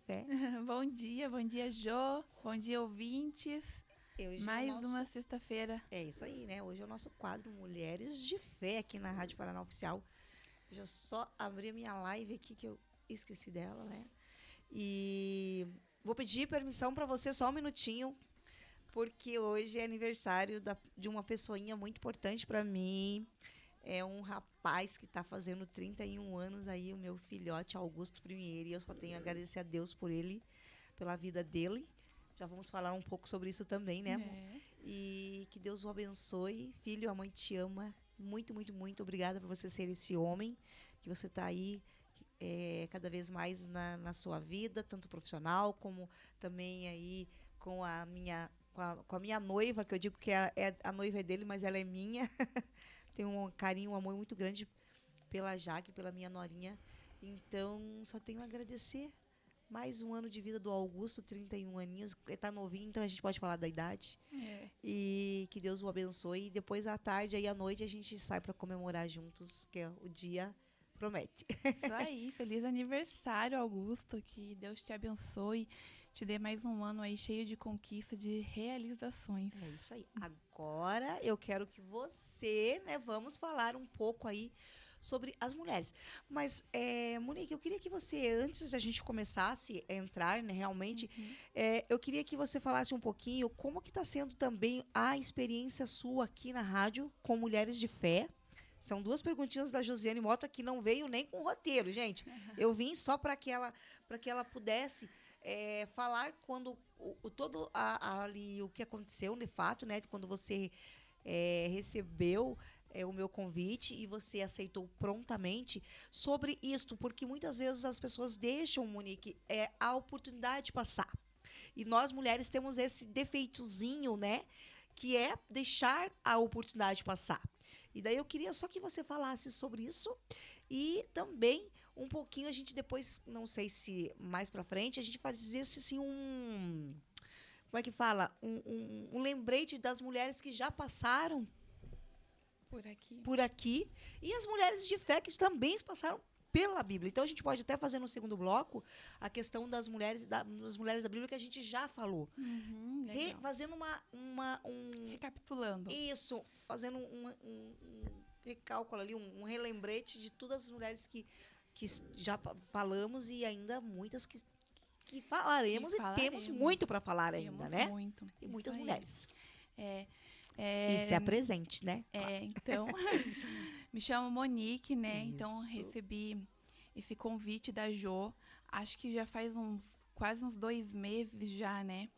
Fé. Bom dia, Jô. Bom dia, ouvintes. Hoje Mais uma sexta-feira. É isso aí, né? Hoje é o nosso quadro Mulheres de Fé aqui na Rádio Paraná Oficial. Hoje eu só abri a minha live aqui que eu esqueci dela, né? E vou pedir permissão para você só um minutinho, porque hoje é aniversário de uma pessoinha muito importante para mim. É um rapaz que está fazendo 31 anos aí, o meu filhote Augusto Primieri. E eu só tenho a agradecer a Deus por ele, pela vida dele. Já vamos falar um pouco sobre isso também, né, amor? E que Deus o abençoe. Filho, a mãe te ama. Muito, muito, muito obrigada por você ser esse homem, que você está aí cada vez mais na sua vida, tanto profissional como também aí com a minha noiva, que eu digo que a noiva é dele, mas ela é minha. Tenho um carinho, um amor muito grande pela Jaque, pela minha norinha. Então, só tenho a agradecer. Mais um ano de vida do Augusto, 31 aninhos. Ele tá novinho, então a gente pode falar da idade. E que Deus o abençoe. E depois, à tarde e à noite, a gente sai para comemorar juntos, que é o dia promete. Isso aí, feliz aniversário, Augusto. Que Deus te abençoe, te dê mais um ano aí cheio de conquista, de realizações. É isso aí. Agora eu quero que você, né, vamos falar um pouco aí sobre as mulheres. Mas, Monique, eu queria que você, antes da gente começasse a entrar, né, realmente, eu queria que você falasse um pouquinho como que está sendo também a experiência sua aqui na rádio com Mulheres de Fé. São duas perguntinhas da Josiane Mota que não veio nem com roteiro, gente. Eu vim só para que ela pudesse falar quando todo ali o que aconteceu, de fato, né? Quando você recebeu o meu convite e você aceitou prontamente sobre isto, porque muitas vezes as pessoas deixam, Monique, a oportunidade de passar. E nós mulheres temos esse defeitozinho, né? Que é deixar a oportunidade passar. E daí eu queria só que você falasse sobre isso e também um pouquinho a gente depois, não sei se mais pra frente, a gente fazesse assim como é que fala? Um lembrete das mulheres que já passaram por aqui e as mulheres de fé que também passaram pela Bíblia. Então a gente pode até fazer no segundo bloco a questão das mulheres da Bíblia que a gente já falou. Fazendo recapitulando. Isso, fazendo um recálculo ali, um relembrete de todas as mulheres que já falamos e ainda muitas que falaremos e temos muito para falar ainda, né? Muito. E muitas mulheres. E se apresente, né? Então, me chamo Monique, né? Isso. Então, recebi esse convite da Jo, acho que já faz quase uns 2 meses já, né?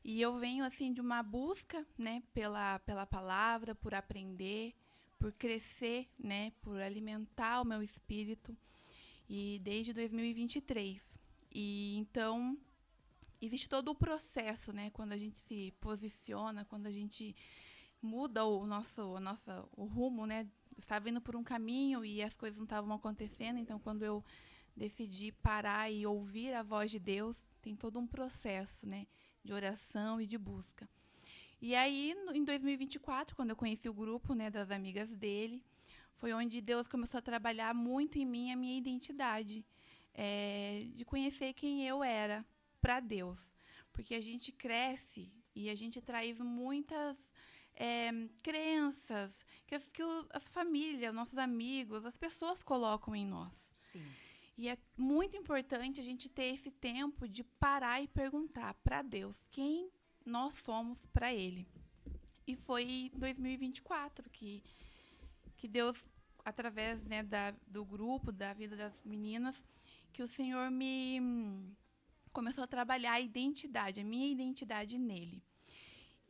E eu venho, assim, de uma busca, né? Pela palavra, por aprender, por crescer, né? Por alimentar o meu espírito. E desde 2023. E, então, existe todo o processo, né? Quando a gente se posiciona, quando a gente muda o rumo, né? Eu estava indo por um caminho e as coisas não estavam acontecendo. Então, quando eu decidi parar e ouvir a voz de Deus, tem todo um processo, né? De oração e de busca. E aí, em 2024, quando eu conheci o grupo, né, das amigas dele, foi onde Deus começou a trabalhar muito em mim a minha identidade, de conhecer quem eu era para Deus. Porque a gente cresce e a gente traz muitas crenças que a família, nossos amigos, as pessoas colocam em nós. Sim. E é muito importante a gente ter esse tempo de parar e perguntar para Deus quem nós somos para Ele. E foi em 2024 que Deus, através, né, do grupo, da vida das meninas, que o Senhor me começou a trabalhar a minha identidade nele.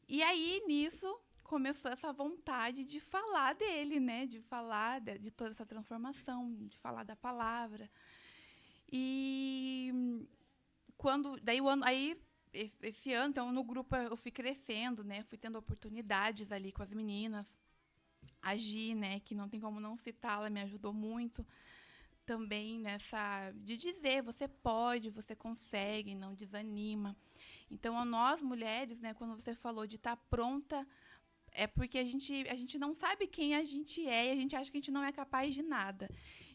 E aí, nisso, começou essa vontade de falar dele, né? De falar de toda essa transformação, de falar da palavra. E esse ano, então, no grupo eu fui crescendo, né? Fui tendo oportunidades ali com as meninas. A Gi, né? Que não tem como não citá-la, me ajudou muito também de dizer, você pode, você consegue, não desanima. Então, a nós mulheres, né? Quando você falou de estar pronta é porque a gente não sabe quem a gente é e a gente acha que a gente não é capaz de nada.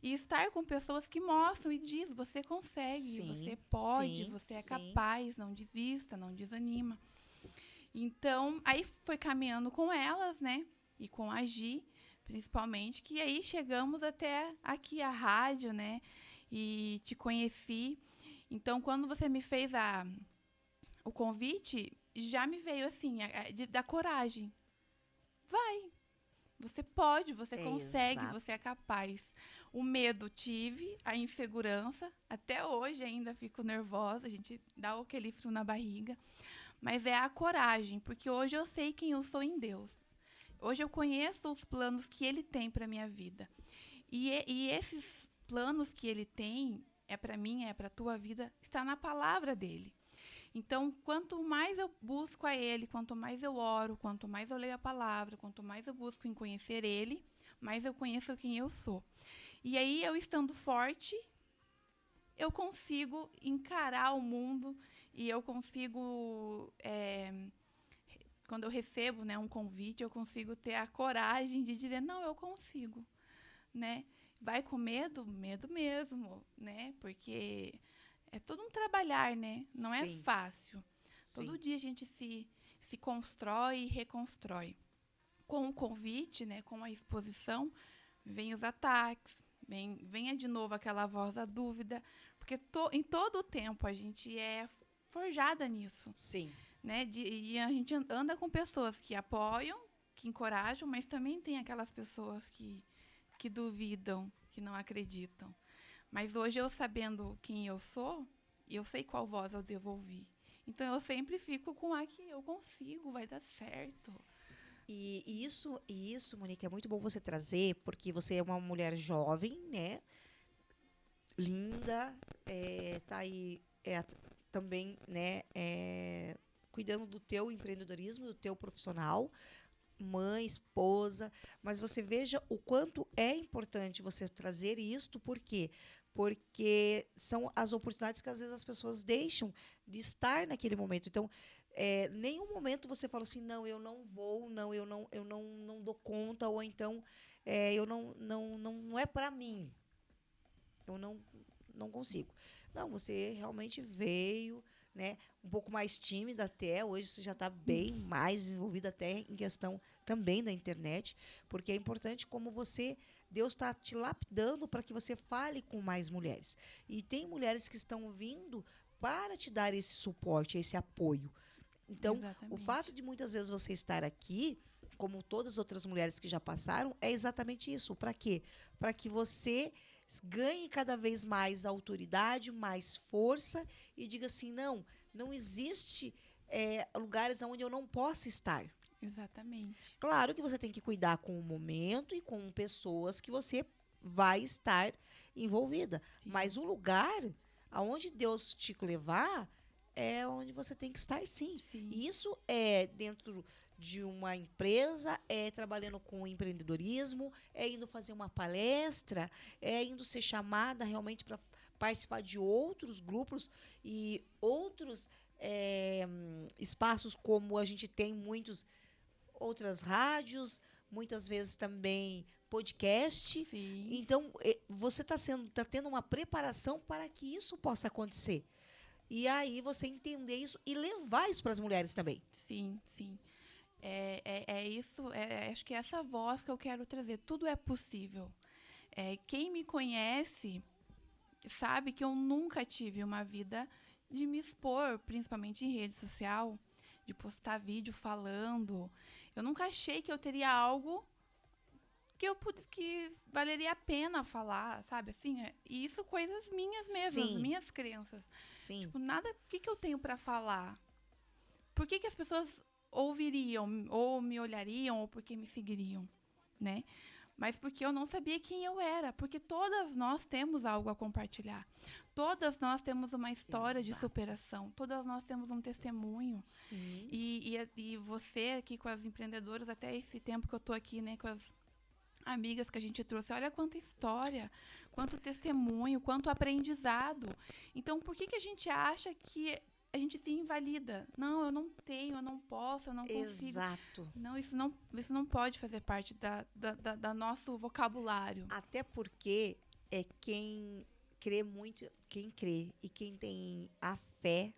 E estar com pessoas que mostram e diz, você consegue, Sim, você pode, sim, você é sim. capaz, não desista, não desanima. Então, aí foi caminhando com elas, né? E com a Gi, principalmente, que aí chegamos até aqui a rádio, né? E te conheci. Então, quando você me fez o convite, já me veio assim, da coragem. Vai, você pode, você É consegue, exato. você é capaz. O medo tive, a insegurança, até hoje ainda fico nervosa, a gente dá aquele frio na barriga. Mas é a coragem, porque hoje eu sei quem eu sou em Deus. Hoje eu conheço os planos que Ele tem para minha vida. E esses planos que Ele tem, é para mim, é para a tua vida, está na palavra dEle. Então, quanto mais eu busco a Ele, quanto mais eu oro, quanto mais eu leio a palavra, quanto mais eu busco em conhecer Ele, mais eu conheço quem eu sou. E aí, eu estando forte, eu consigo encarar o mundo e eu consigo, quando eu recebo, né, um convite, eu consigo ter a coragem de dizer, não, eu consigo, né? Vai com medo? Medo mesmo, né? Porque é todo um trabalhar, né? Não é Sim, fácil. Todo sim. dia a gente se constrói e reconstrói. Com o convite, né, com a exposição, vem os ataques, venha de novo aquela voz da dúvida, porque em todo o tempo a gente é forjada nisso, Sim. né? E a gente anda com pessoas que apoiam, que encorajam, mas também tem aquelas pessoas que duvidam, que não acreditam. Mas hoje eu sabendo quem eu sou, eu sei qual voz eu devo ouvir. Então eu sempre fico com a que eu consigo, vai dar certo. E isso, Monique, é muito bom você trazer, porque você é uma mulher jovem, né? Linda, tá aí também, né? Cuidando do teu empreendedorismo, do teu profissional, mãe, esposa, mas você veja o quanto é importante você trazer isto, por quê? Porque são as oportunidades que às vezes as pessoas deixam de estar naquele momento. Então, nenhum momento você fala assim, não, eu não vou, não, eu não dou conta, ou então eu não é para mim, eu não consigo. Não, você realmente veio, né, um pouco mais tímida até, hoje você já está bem mais envolvida até em questão também da internet, porque é importante como Deus está te lapidando para que você fale com mais mulheres. E tem mulheres que estão vindo para te dar esse suporte, esse apoio. Então, o fato Exatamente. de muitas vezes você estar aqui, como todas as outras mulheres que já passaram, é exatamente isso. Para quê? Para que você ganhe cada vez mais autoridade, mais força e diga assim, não existe lugares onde eu não possa estar. Exatamente. Claro que você tem que cuidar com o momento e com pessoas que você vai estar envolvida. Mas Sim. o lugar aonde Deus te levar é onde você tem que estar, sim. Sim. E isso é dentro de uma empresa, é trabalhando com empreendedorismo, é indo fazer uma palestra, é indo ser chamada realmente para participar de outros grupos e outros espaços, como a gente tem muitos outras rádios, muitas vezes também podcast. Sim. Então, você tá tendo uma preparação para que isso possa acontecer. E aí você entender isso e levar isso para as mulheres também. Sim, sim. É isso, acho que é essa voz que eu quero trazer. Tudo é possível. Quem me conhece sabe que eu nunca tive uma vida de me expor, principalmente em rede social, de postar vídeo falando. Eu nunca achei que eu teria algo que valeria a pena falar, sabe? Assim, e isso coisas minhas mesmas, Sim, minhas crenças. sim, Tipo, nada, o que eu tenho para falar? Por que as pessoas ouviriam, ou me olhariam, ou porque me seguiriam, né? Mas porque eu não sabia quem eu era, porque todas nós temos algo a compartilhar. Todas nós temos uma história de exato. superação, todas nós temos um testemunho. Sim, E você aqui com as empreendedoras, até esse tempo que eu tô aqui, né, com as amigas que a gente trouxe, olha quanta história, quanto testemunho, quanto aprendizado. Então, por que a gente acha que a gente se invalida. Não, eu não tenho, eu não posso, eu não consigo. Exato. Não, isso não pode fazer parte da nosso vocabulário. Até porque é quem crê muito, quem crê e quem tem a fé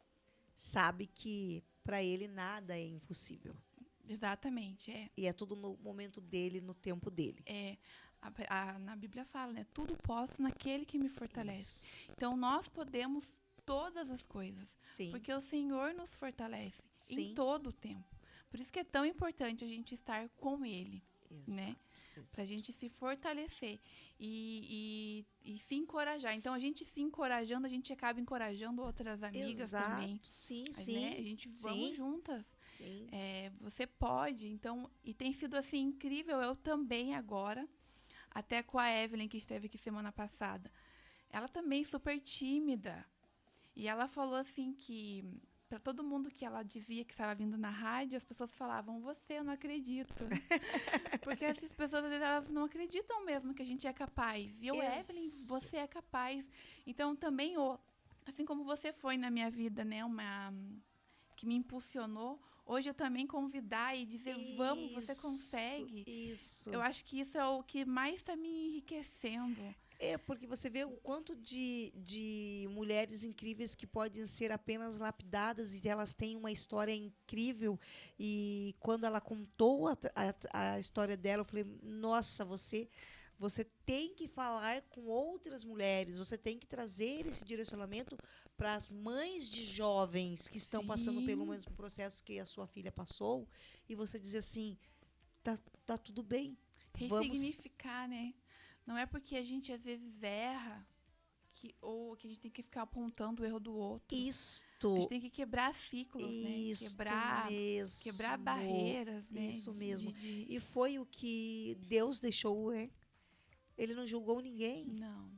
sabe que para ele nada é impossível. Exatamente, é. E é tudo no momento dele, no tempo dele. É, na Bíblia fala, né? Tudo posso naquele que me fortalece. Isso. Então, nós podemos todas as coisas. Sim. Porque o Senhor nos fortalece Sim. em todo o tempo. Por isso que é tão importante a gente estar com Ele, Exato. né? Pra gente se fortalecer e se encorajar. Então, a gente se encorajando, a gente acaba encorajando outras amigas Exato. também. Sim, Mas, sim. né, a gente vamos juntas. Sim. Você pode. Então, e tem sido assim incrível. Eu também agora, até com a Evelyn, que esteve aqui semana passada. Ela também super tímida. E ela falou assim que para todo mundo que ela dizia que estava vindo na rádio, as pessoas falavam, você, eu não acredito. Porque essas pessoas, às vezes, elas não acreditam mesmo que a gente é capaz. E eu, Evelyn, você é capaz. Então, também, assim como você foi na minha vida, né, que me impulsionou, hoje eu também convidar e dizer, vamos, você consegue. Isso. Eu acho que isso é o que mais está me enriquecendo. É, porque você vê o quanto de mulheres incríveis que podem ser apenas lapidadas e elas têm uma história incrível. E quando ela contou a história dela, eu falei, nossa, você tem que falar com outras mulheres, você tem que trazer esse direcionamento para as mães de jovens que estão passando pelo mesmo processo que a sua filha passou. E você dizer assim, tá tudo bem. Ressignificar, né? Não é porque a gente às vezes erra ou que a gente tem que ficar apontando o erro do outro. Isto. A gente tem que quebrar ciclos, Isso né? mesmo. Quebrar barreiras, né? Isso mesmo. E foi o que Deus deixou, né? Ele não julgou ninguém. Não.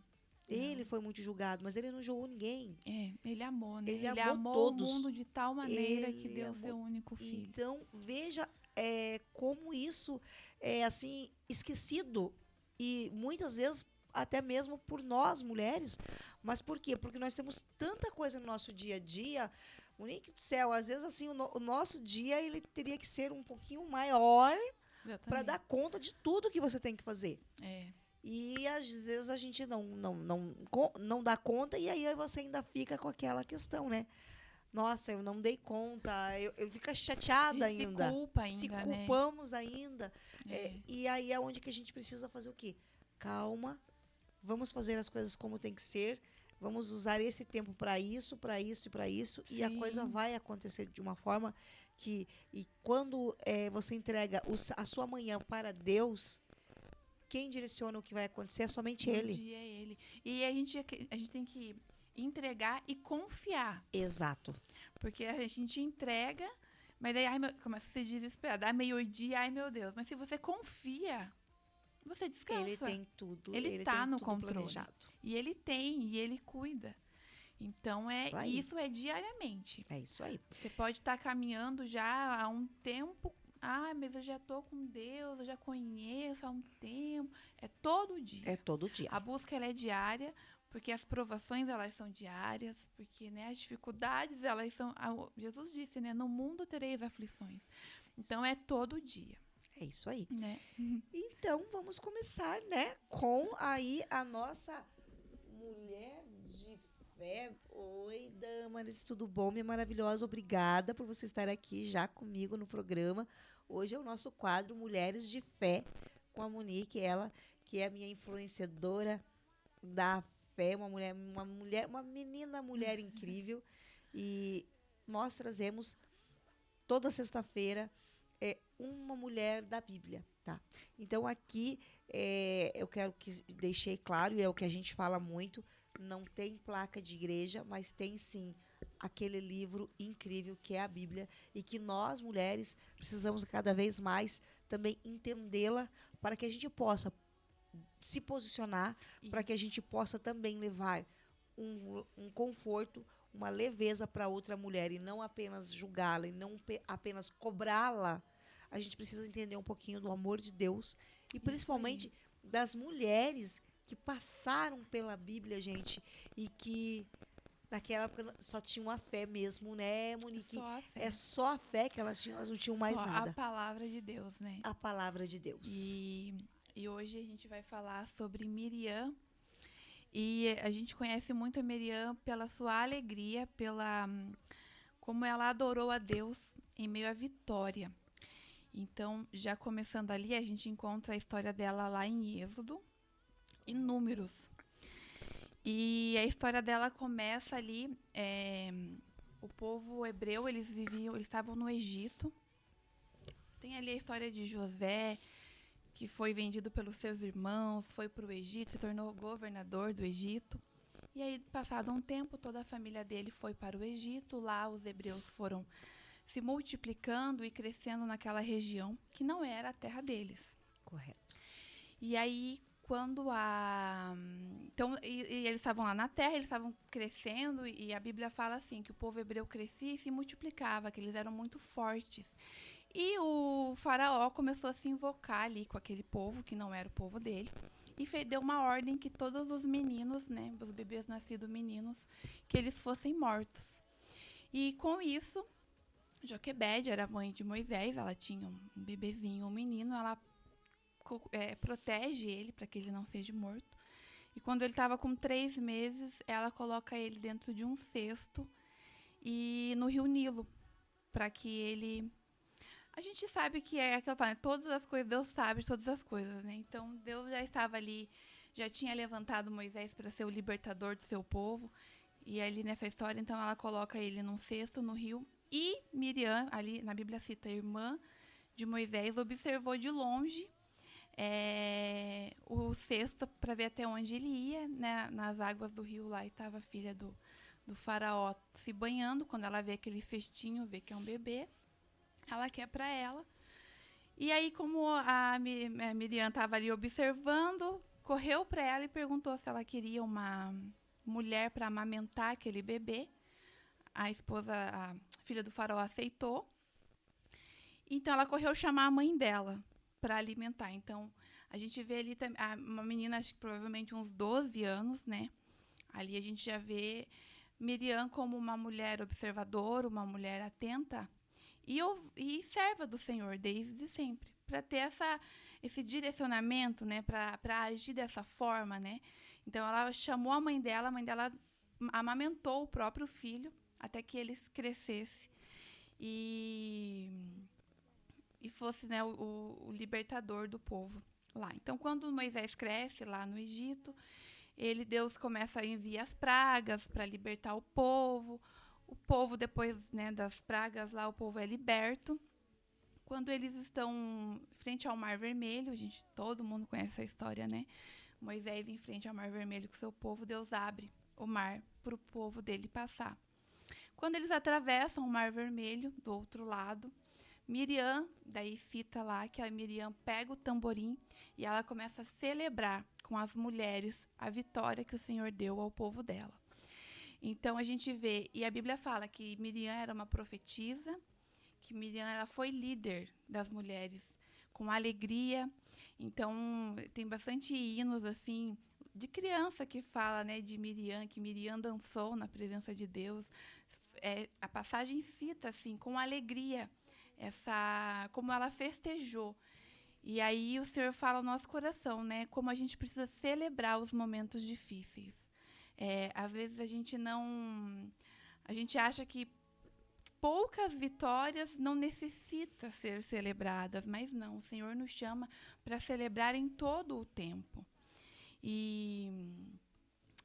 Ele foi muito julgado, mas ele não julgou ninguém. Ele amou, né? Ele amou todos. O mundo de tal maneira que deu seu único filho. Então, veja como isso é assim esquecido. E muitas vezes até mesmo por nós, mulheres. Mas por quê? Porque nós temos tanta coisa no nosso dia a dia. Monique do céu, às vezes assim, o nosso dia ele teria que ser um pouquinho maior para dar conta de tudo que você tem que fazer. E às vezes a gente não dá conta e aí você ainda fica com aquela questão, né? Nossa, eu não dei conta, eu fico chateada ainda. Se culpa ainda, se né? culpamos ainda. E aí é onde que a gente precisa fazer o quê? Calma, vamos fazer as coisas como tem que ser, vamos usar esse tempo para isso, para isso e para isso, e a coisa vai acontecer de uma forma que... E quando você entrega a sua manhã para Deus, quem direciona o que vai acontecer é somente Ele. Dia é Ele. E a gente tem que entregar e confiar. Exato. Porque a gente entrega, mas daí começa a se desesperar. Dá meio-dia, ai meu Deus. Mas se você confia, você descansa. Ele tem tudo. Ele tá tem no tudo controle. planejado. E ele cuida. Então, isso é diariamente. É isso aí. Você pode estar caminhando já há um tempo. Ah, mas eu já estou com Deus, eu já conheço há um tempo. É todo dia. É todo dia. A busca ela é diária, porque as provações elas são diárias, porque né, as dificuldades elas são... Jesus disse, né? No mundo tereis aflições. Então, é todo dia. É isso aí. Né? Então, vamos começar, né? Com aí a nossa mulher de fé. Oi, Damaris, tudo bom, minha maravilhosa? Obrigada por você estar aqui já comigo no programa. Hoje é o nosso quadro Mulheres de Fé com a Monique, ela que é a minha influenciadora da fé, uma menina mulher incrível. E nós trazemos toda sexta-feira uma mulher da Bíblia, tá? Então aqui eu quero que deixei claro, e é o que a gente fala muito, não tem placa de igreja, mas tem sim aquele livro incrível que é a Bíblia e que nós mulheres precisamos cada vez mais também entendê-la para que a gente possa se posicionar, para que a gente possa também levar um conforto, uma leveza para outra mulher e não apenas julgá-la e não apenas cobrá-la. A gente precisa entender um pouquinho do amor de Deus e principalmente das mulheres que passaram pela Bíblia, gente, e que naquela época só tinha uma fé mesmo, né, Monique? Só a fé. É só a fé que elas tinham, elas não tinham mais Só nada. a palavra de Deus, né? A palavra de Deus. E hoje a gente vai falar sobre Miriam. E a gente conhece muito a Miriam pela sua alegria, pela como ela adorou a Deus em meio à vitória. Então, já começando ali, a gente encontra a história dela lá em Êxodo e Números. E a história dela começa ali, o povo hebreu, eles estavam no Egito. Tem ali a história de José, que foi vendido pelos seus irmãos, foi para o Egito, se tornou governador do Egito. E aí, passado um tempo, toda a família dele foi para o Egito. Lá, os hebreus foram se multiplicando e crescendo naquela região, que não era a terra deles. Correto. E aí, quando Então, e eles estavam lá na terra, eles estavam crescendo, e a Bíblia fala assim, que o povo hebreu crescia e se multiplicava, que eles eram muito fortes. E o faraó começou a se invocar ali com aquele povo, que não era o povo dele, e deu uma ordem que todos os meninos, né, os bebês nascidos meninos, que eles fossem mortos. E com isso, Joquebede era mãe de Moisés, ela tinha um bebezinho, um menino, ela protege ele para que ele não seja morto. E quando ele estava com 3 meses, ela coloca ele dentro de um cesto e no rio Nilo, para que ele... A gente sabe que é aquela palavra, todas as coisas, Deus sabe de todas as coisas, né? Então, Deus já estava ali, já tinha levantado Moisés para ser o libertador do seu povo. E ali nessa história, então, ela coloca ele num cesto no rio. E Miriam, ali na Bíblia cita, a irmã de Moisés, observou de longe o cesto para ver até onde ele ia, né? Nas águas do rio lá, e estava a filha do faraó se banhando. Quando ela vê aquele cestinho, vê que é um bebê, ela quer para ela. E aí, como a Miriam estava ali observando, correu para ela e perguntou se ela queria uma mulher para amamentar aquele bebê. A filha do faraó aceitou. Então, ela correu chamar a mãe dela para alimentar. Então, a gente vê ali uma menina, acho que provavelmente uns 12 anos, né? Ali a gente já vê Miriam como uma mulher observadora, uma mulher atenta e serva do Senhor desde sempre, para ter esse direcionamento, né? Para agir dessa forma, né? Então, ela chamou a mãe dela amamentou o próprio filho até que ele crescesse e fosse, né, o libertador do povo lá. Então, quando Moisés cresce lá no Egito, Deus começa a enviar as pragas para libertar o povo. O povo, depois, né, das pragas lá, o povo é liberto. Quando eles estão frente ao Mar Vermelho, todo mundo conhece essa história, né? Moisés em frente ao Mar Vermelho com seu povo, Deus abre o mar para o povo dele passar. Quando eles atravessam o Mar Vermelho, do outro lado, Miriam, daí cita lá que a Miriam pega o tamborim e ela começa a celebrar com as mulheres a vitória que o Senhor deu ao povo dela. Então a gente vê, e a Bíblia fala que Miriam era uma profetisa, que Miriam ela foi líder das mulheres com alegria. Então tem bastante hinos assim de criança que fala, né, de Miriam, que Miriam dançou na presença de Deus. A passagem cita assim com alegria como ela festejou. E aí o Senhor fala ao nosso coração, né, como a gente precisa celebrar os momentos difíceis. Às vezes a gente acha que poucas vitórias não necessitam ser celebradas, mas não, o Senhor nos chama para celebrar em todo o tempo. E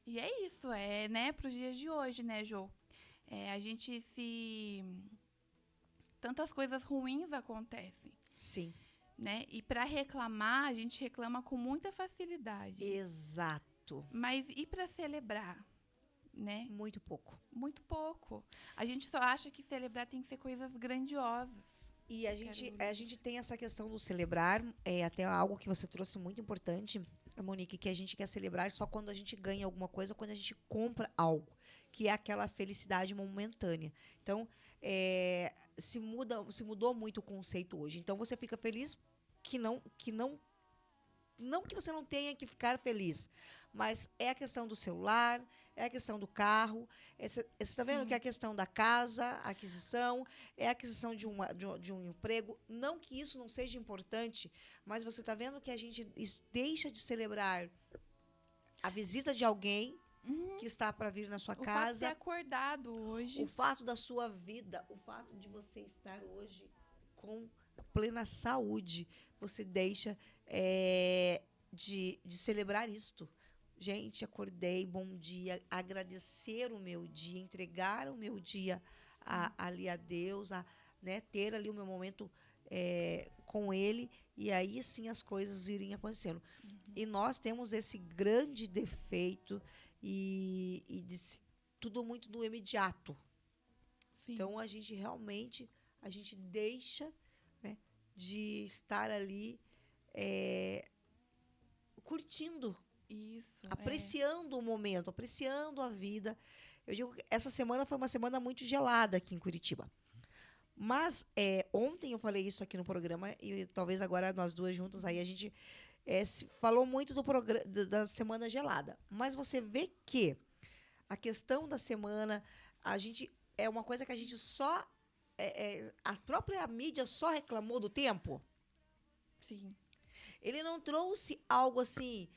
é isso, né, para os dias de hoje, né, Jô? A gente tantas coisas ruins acontecem. Sim. Né? E para reclamar, a gente reclama com muita facilidade. Exato. Mas e para celebrar, né? Muito pouco. Muito pouco. A gente só acha que celebrar tem que ser coisas grandiosas. E a gente tem essa questão do celebrar, até algo que você trouxe muito importante, Monique, que a gente quer celebrar só quando a gente ganha alguma coisa, quando a gente compra algo, que é aquela felicidade momentânea. Então, se mudou muito o conceito hoje. Então, você fica feliz que não Não que você não tenha que ficar feliz, mas é a questão do celular, é a questão do carro. Você está vendo que é a questão da casa, a aquisição, é a aquisição de um emprego. Não que isso não seja importante, mas você está vendo que a gente deixa de celebrar a visita de alguém que está para vir na sua O fato de ter casa, acordado hoje. o fato da sua vida, o fato de você estar hoje com plena saúde, você deixa de celebrar isto. Gente, acordei, bom dia, agradecer o meu dia, entregar o meu dia ali a Deus, né, ter ali o meu momento com Ele, e aí sim as coisas irem acontecendo. E nós temos esse grande defeito tudo muito do imediato. Sim. Então, a gente realmente, a gente deixa, né, de estar ali curtindo, Isso, apreciando o momento, apreciando a vida. Eu digo que essa semana foi uma semana muito gelada aqui em Curitiba. Mas ontem eu falei isso aqui no programa e talvez agora nós duas juntas aí a gente falou muito da semana gelada. Mas você vê que a questão da semana, a gente é uma coisa que a gente só a própria mídia só reclamou do tempo. Sim. Ele não trouxe algo assim.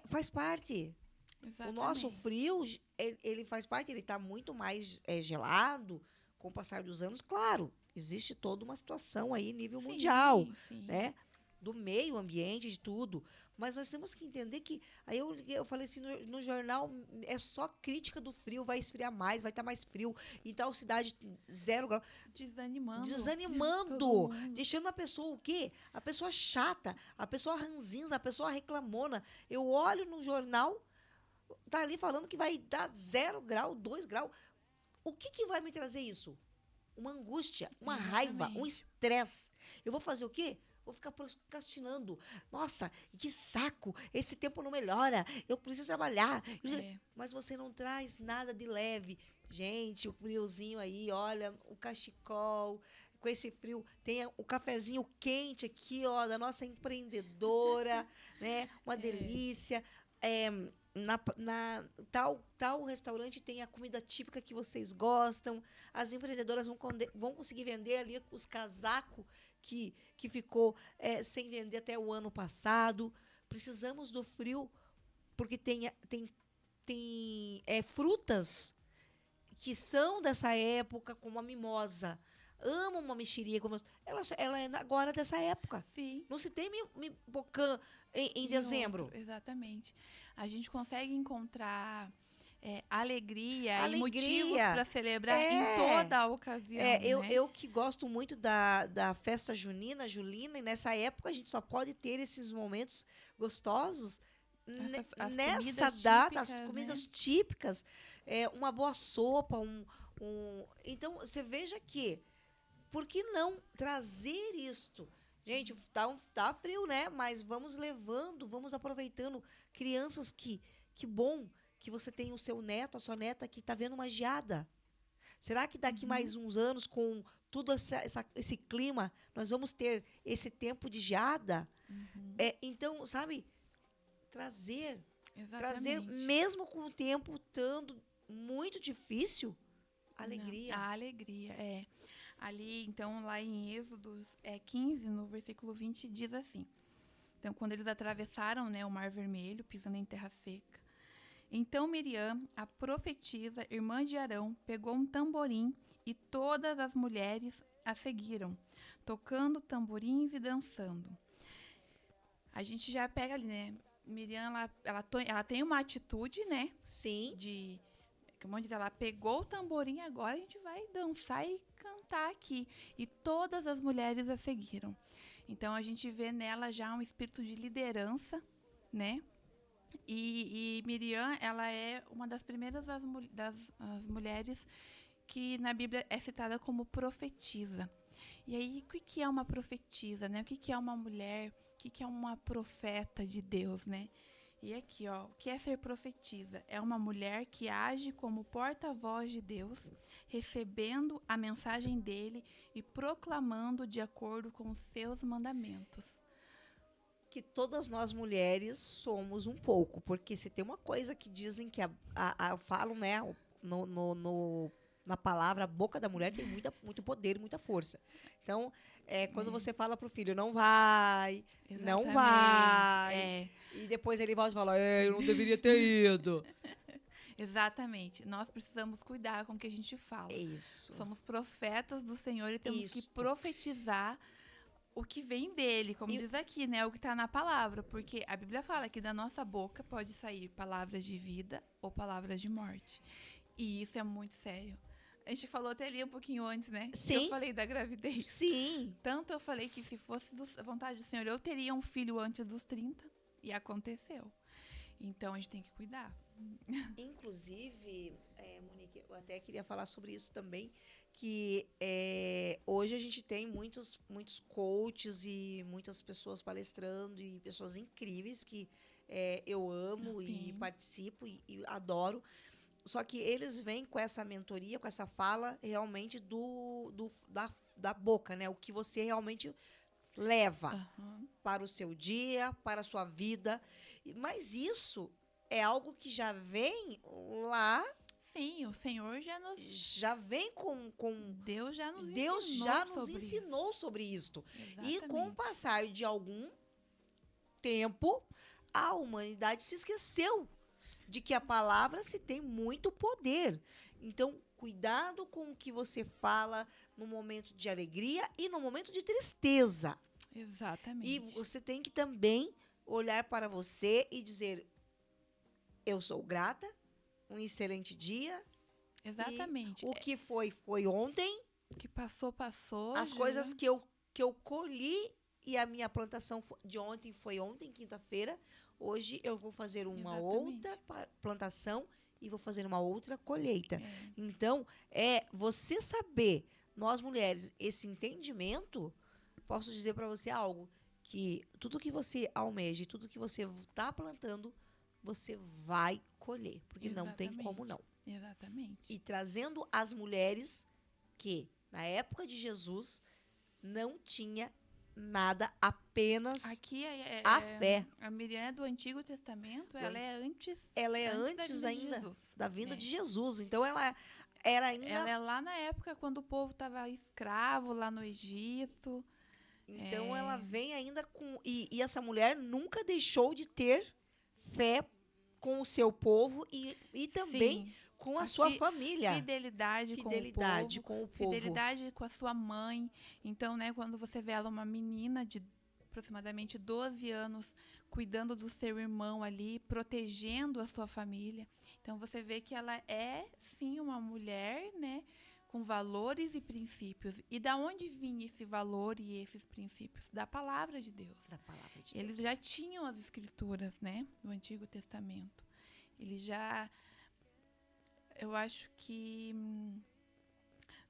Faz parte. Exatamente. O nosso frio, ele faz parte, ele está muito mais gelado com o passar dos anos. Claro, existe toda uma situação aí nível mundial, sim. né? Do meio ambiente, de tudo. Mas nós temos que entender que... Aí eu falei assim, no jornal, é só crítica do frio, vai esfriar mais, vai estar mais frio. E tal cidade, 0 graus. Desanimando. Deixando a pessoa o quê? A pessoa chata, a pessoa ranzinza, a pessoa reclamona. Eu olho no jornal, tá ali falando que vai dar 0 grau, 2 graus. O que vai me trazer isso? Uma angústia, uma raiva, um estresse. Eu vou fazer o quê? Vou ficar procrastinando. Nossa, que saco. Esse tempo não melhora. Eu preciso trabalhar. Mas você não traz nada de leve. Gente, o friozinho aí, olha, o cachecol. Com esse frio, tem o cafezinho quente aqui, ó, da nossa empreendedora, né? Uma delícia. Tal restaurante tem a comida típica que vocês gostam. As empreendedoras vão conseguir vender ali os casacos que ficou sem vender até o ano passado. Precisamos do frio porque tem frutas que são dessa época, como a mimosa. Amo uma mexerica. Ela é agora dessa época. Sim. Não se tem bocã em dezembro. Exatamente. A gente consegue encontrar alegria e motivos para celebrar em toda a ocasião. Eu que gosto muito da festa julina, e nessa época a gente só pode ter esses momentos gostosos nessa data, as comidas típicas, uma boa sopa, Então, você veja que, por que não trazer isto? Gente, tá frio, né? Mas vamos levando, vamos aproveitando. Crianças que bom que você tem o seu neto, a sua neta que está vendo uma geada. Será que daqui mais uns anos, com todo esse clima, nós vamos ter esse tempo de geada? Então, sabe, trazer, mesmo com o tempo estando muito difícil, alegria. A alegria, Ali, então, lá em Êxodo 15, no versículo 20, diz assim. Então, quando eles atravessaram, né, o Mar Vermelho, pisando em terra seca, então Miriam, a profetisa, irmã de Arão, pegou um tamborim e todas as mulheres a seguiram, tocando tamborins e dançando. A gente já pega ali, né? Miriam, ela tem uma atitude, né? Sim. Como diz, ela pegou o tamborim, agora a gente vai dançar e cantar aqui. E todas as mulheres a seguiram. Então, a gente vê nela já um espírito de liderança, né? E Miriam, ela é uma das primeiras as mulheres que na Bíblia é citada como profetisa. E aí, o que é uma profetisa, né? O que é uma mulher? O que é uma profeta de Deus, né? E aqui, ó, o que é ser profetisa? É uma mulher que age como porta-voz de Deus, recebendo a mensagem dele e proclamando de acordo com os seus mandamentos. que todas nós mulheres somos um pouco, porque se tem uma coisa que dizem que falam, né, na palavra, a boca da mulher tem muito poder, muita força. Então, quando você fala pro filho, não vai, não Exatamente. vai, e depois ele volta e fala, eu não deveria ter ido. Exatamente. Nós precisamos cuidar com o que a gente fala. Isso. Somos profetas do Senhor e temos que Isso. profetizar o que vem dele, como diz aqui, né? O que está na palavra. Porque a Bíblia fala que da nossa boca pode sair palavras de vida ou palavras de morte. E isso é muito sério. A gente falou até ali um pouquinho antes, né? Sim. Eu falei da gravidez. Sim. Tanto eu falei que se fosse a vontade do Senhor, eu teria um filho antes dos 30. E aconteceu. Então, a gente tem que cuidar. Inclusive, Monique, eu até queria falar sobre isso também, que hoje a gente tem muitos coaches e muitas pessoas palestrando e pessoas incríveis que eu amo e participo e adoro. Só que eles vêm com essa mentoria, com essa fala realmente da boca, né? O que você realmente leva para o seu dia, para a sua vida. Mas isso é algo que já vem lá. Sim, o Senhor já vem com Deus já nos ensinou sobre isto. Exatamente. E com o passar de algum tempo, a humanidade se esqueceu de que a palavra se tem muito poder. Então, cuidado com o que você fala no momento de alegria e no momento de tristeza. Exatamente. E você tem que também olhar para você e dizer, eu sou grata, um excelente dia. Exatamente. E o que foi ontem. O que passou. As já... coisas que eu colhi e a minha plantação de ontem foi ontem, quinta-feira. Hoje eu vou fazer uma outra plantação e vou fazer uma outra colheita. Então, você saber, nós mulheres, esse entendimento, posso dizer para você algo, que tudo que você almeja, tudo que você está plantando, você vai colher, porque não tem como não. Exatamente. E trazendo as mulheres que, na época de Jesus, não tinha nada, apenas aqui a fé. A Miriam é do Antigo Testamento, ela é antes ainda da vinda de Jesus. Então, ela era ainda... Ela é lá na época, quando o povo estava escravo, lá no Egito. Então, ela vem ainda com... E essa mulher nunca deixou de ter fé com o seu povo e também... Sim. Com a sua família. Fidelidade com o povo. Fidelidade com a sua mãe. Então, né, quando você vê ela, uma menina de aproximadamente 12 anos, cuidando do seu irmão ali, protegendo a sua família. Então, você vê que ela é, sim, uma mulher, né, com valores e princípios. E da onde vinha esse valor e esses princípios? Da palavra de Deus. Da palavra de Deus. Eles já tinham as escrituras, né, do Antigo Testamento. Eles já... Eu acho que...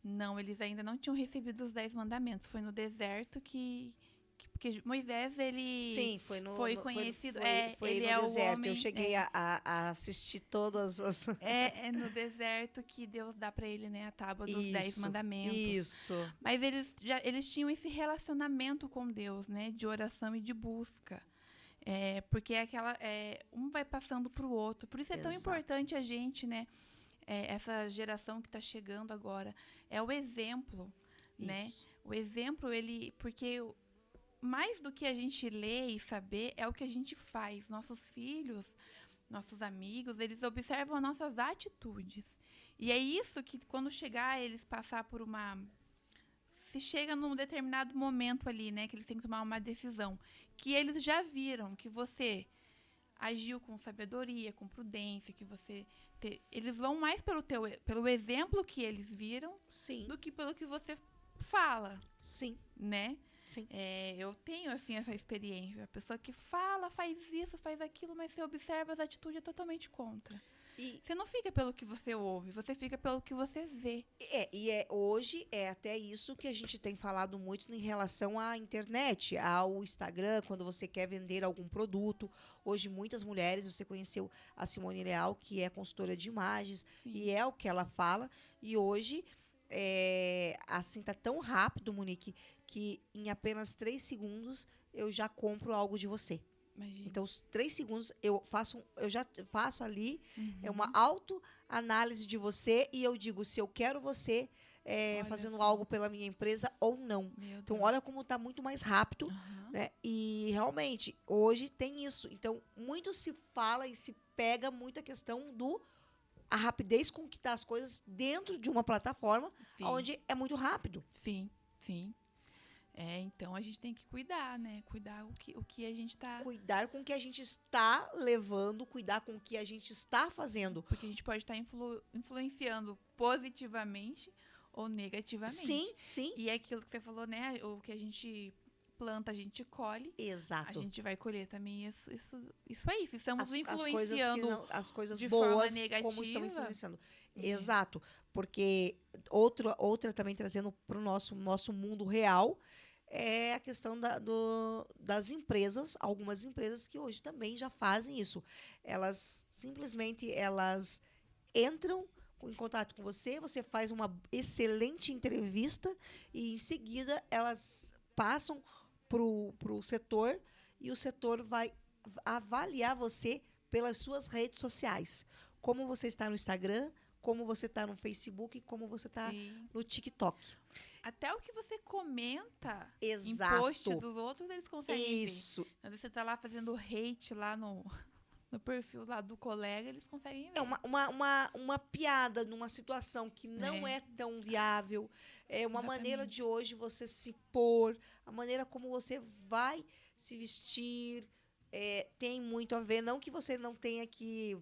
Não, eles ainda não tinham recebido os 10 mandamentos. Foi no deserto porque Moisés, ele... Sim, foi conhecido... Foi ele no deserto. Homem, eu cheguei a assistir todas as... É no deserto que Deus dá para ele, né, a tábua dos 10 mandamentos. Isso. Mas eles tinham esse relacionamento com Deus, né, de oração e de busca. Porque um vai passando para o outro. Por isso é tão importante a gente, né, essa geração que está chegando agora, é o exemplo, né? O exemplo, porque mais do que a gente ler e saber, é o que a gente faz. Nossos filhos, nossos amigos, eles observam nossas atitudes. E é isso que, quando chegar, eles passar por se chega num determinado momento ali, né, que eles têm que tomar uma decisão, que eles já viram que você agiu com sabedoria, com prudência, que você... Eles vão mais pelo exemplo que eles viram. Sim. Do que pelo que você fala. Sim. Né? Sim. Eu tenho, assim, essa experiência. A pessoa que fala, faz isso, faz aquilo, mas você observa as atitudes, é totalmente contra. Você não fica pelo que você ouve, você fica pelo que você vê. Hoje é até isso que a gente tem falado muito em relação à internet, ao Instagram, quando você quer vender algum produto. Hoje, muitas mulheres, você conheceu a Simone Leal, que é consultora de imagens, sim, e é o que ela fala. E hoje, assim, tá tão rápido, Monique, que em apenas 3 segundos eu já compro algo de você. Imagina. Então, os 3 segundos eu já faço ali uma Uhum. autoanálise de você e eu digo se eu quero você Olha fazendo só. algo pela minha empresa ou não. Meu Então, Deus. olha como está muito mais rápido, Aham. né? E realmente, hoje tem isso. Então, muito se fala e se pega muito a questão a rapidez com que tá as coisas dentro de uma plataforma Sim, onde é muito rápido. sim, sim. Então a gente tem que cuidar, né? Cuidar o que a gente tá. Cuidar com o que a gente está levando, cuidar com o que a gente está fazendo. Porque a gente pode estar influenciando positivamente ou negativamente. Sim, sim. E é aquilo que você falou, né? O que a gente planta, a gente colhe. A Exato. gente vai colher também isso aí. Se estamos As coisas que influenciando não, as coisas de forma boas, como estão negativa. influenciando. É. Exato. Porque outra também trazendo para o nosso mundo real é a questão das empresas, algumas empresas que hoje também já fazem isso. Elas simplesmente entram em contato com você, você faz uma excelente entrevista e em seguida elas passam para o setor e o setor vai avaliar você pelas suas redes sociais. Como você está no Instagram, como você está no Facebook, como você está Sim. no TikTok. Até o que você comenta Exato. em post dos outros, eles conseguem Isso. ver. Às vezes você tá lá fazendo hate lá no perfil lá do colega, eles conseguem ver. É uma piada numa situação que não é tão viável. É uma maneira de hoje você se pôr, a maneira como você vai se vestir, tem muito a ver. Não que você não tenha que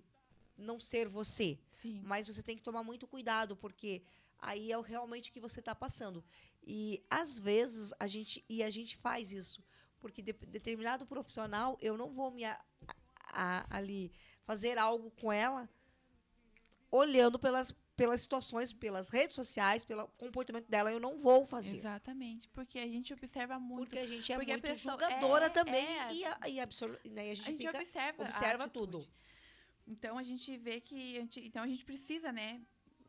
não ser você, Sim. mas você tem que tomar muito cuidado, porque aí é realmente o que você está passando. E, às vezes, a gente faz isso, porque determinado profissional, eu não vou ali fazer algo com ela olhando pelas situações, pelas redes sociais, pelo comportamento dela, eu não vou fazer. Exatamente, porque a gente observa muito. Porque a gente é porque muito julgadora também e a gente observa tudo. atitude. Então a gente vê que então a gente precisa, né?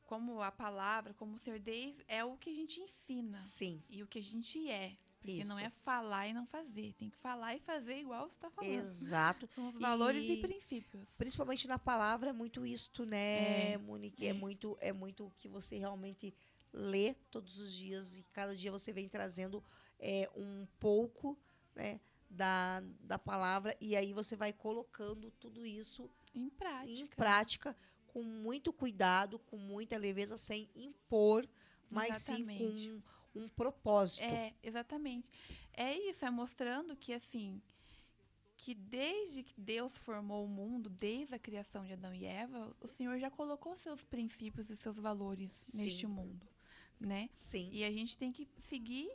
Como a palavra, como ser Deus, é o que a gente ensina. Sim. E o que a gente é. Porque Isso. não é falar e não fazer. Tem que falar e fazer igual você está falando. Exato. São os valores e princípios. Principalmente na palavra é muito isto, né, Monique? É. É muito o que você realmente lê todos os dias e cada dia você vem trazendo um pouco, né, da palavra e aí você vai colocando tudo isso Em prática com muito cuidado, com muita leveza, sem impor, mas Exatamente. sim com um propósito. Exatamente. É isso, é mostrando que, assim, que desde que Deus formou o mundo, desde a criação de Adão e Eva, o Senhor já colocou seus princípios e seus valores neste mundo, né? Sim. E a gente tem que seguir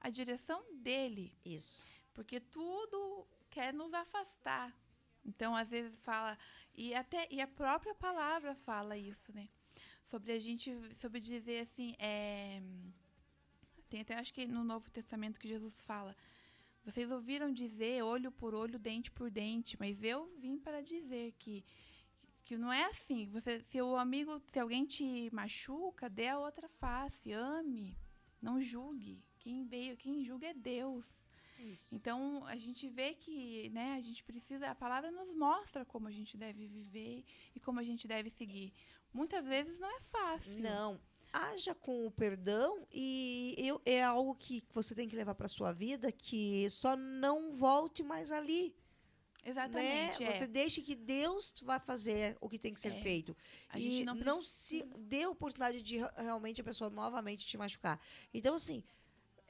a direção dele. Isso. Porque tudo quer nos afastar. Então, às vezes fala, e a própria palavra fala isso, né? Sobre dizer assim, tem até acho que no Novo Testamento que Jesus fala, vocês ouviram dizer olho por olho, dente por dente, mas eu vim para dizer que não é assim. Se alguém te machuca, dê a outra face, ame, não julgue. Quem julga é Deus. Isso. Então, a gente vê que, né, a gente precisa, a palavra nos mostra como a gente deve viver e como a gente deve seguir. Muitas vezes não é fácil. Não, haja com o perdão e é algo que você tem que levar para sua vida, que só não volte mais ali. Exatamente. Né? Você deixe que Deus vai fazer o que tem que ser feito. A e gente não se dê a oportunidade de realmente a pessoa novamente te machucar. Então, assim,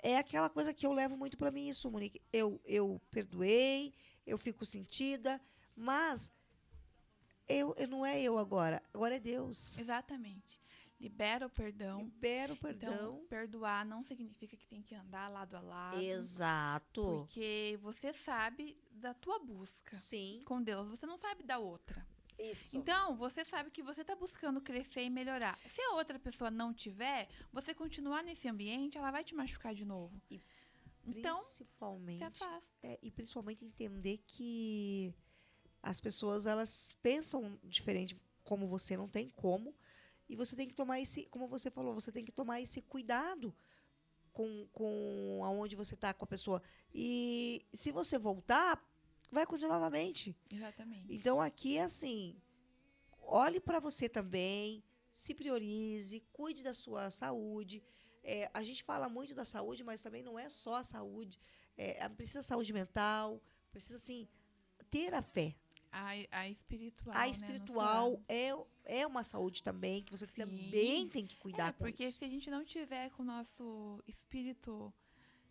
é aquela coisa que eu levo muito para mim isso, Monique. Eu perdoei, eu fico sentida, mas não é eu agora é Deus. Exatamente. Libera o perdão. Libera o perdão. Então, perdoar não significa que tem que andar lado a lado. Exato. Porque você sabe da tua busca. Sim. Com Deus. Você não sabe da outra. Isso. Então, você sabe que você está buscando crescer e melhorar. Se a outra pessoa não tiver, você continuar nesse ambiente, ela vai te machucar de novo. Então, principalmente, se afasta. E principalmente entender que as pessoas, elas pensam diferente como você, não tem como. E você tem que tomar como você falou, você tem que tomar esse cuidado com aonde você está com a pessoa. E se você voltar, vai acontecer novamente. Exatamente. Então, aqui é assim, olhe para você também, se priorize, cuide da sua saúde. A gente fala muito da saúde, mas também não é só a saúde. Precisa saúde mental, precisa, assim, ter a fé. A espiritual, A né, espiritual é uma saúde também, que você Sim. também tem que cuidar com porque isso. se a gente não tiver com o nosso espírito